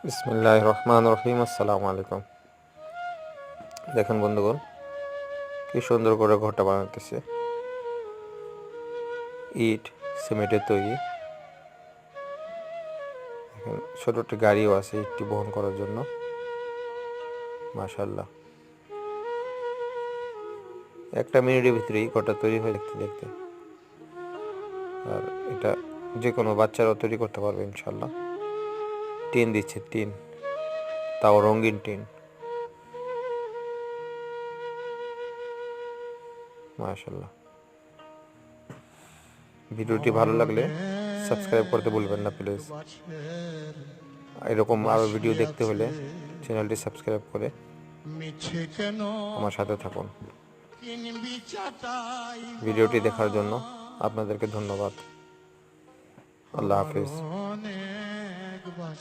বিসমিল্লাহির রহমানির রহিম। আসসালামু আলাইকুম। দেখেন বন্ধুগণ, কি সুন্দর করে ঘরটা বানাতেছে। ইট সিমেন্টের তৈরি। দেখেন ছোট একটি গাড়িও আছে ইটটি বহন করার জন্য। মাশাআল্লাহ, একটা মিনিটের ভিতরেই ঘরটা তৈরি হয়ে দেখতে দেখতে। আর এটা যে কোনো বাচ্চারাও তৈরি করতে পারবে ইনশাআল্লাহ। টিন দিচ্ছে, টিন, তাও রঙিন টিন। মাশাআল্লাহ। ভিডিওটি ভালো লাগলে সাবস্ক্রাইব করতে ভুলবেন না প্লিজ। এরকম আরও ভিডিও দেখতে হলে চ্যানেলটি সাবস্ক্রাইব করে আমার সাথে থাকুন। ভিডিওটি দেখার জন্য আপনাদেরকে ধন্যবাদ। আল্লাহ হাফিজ।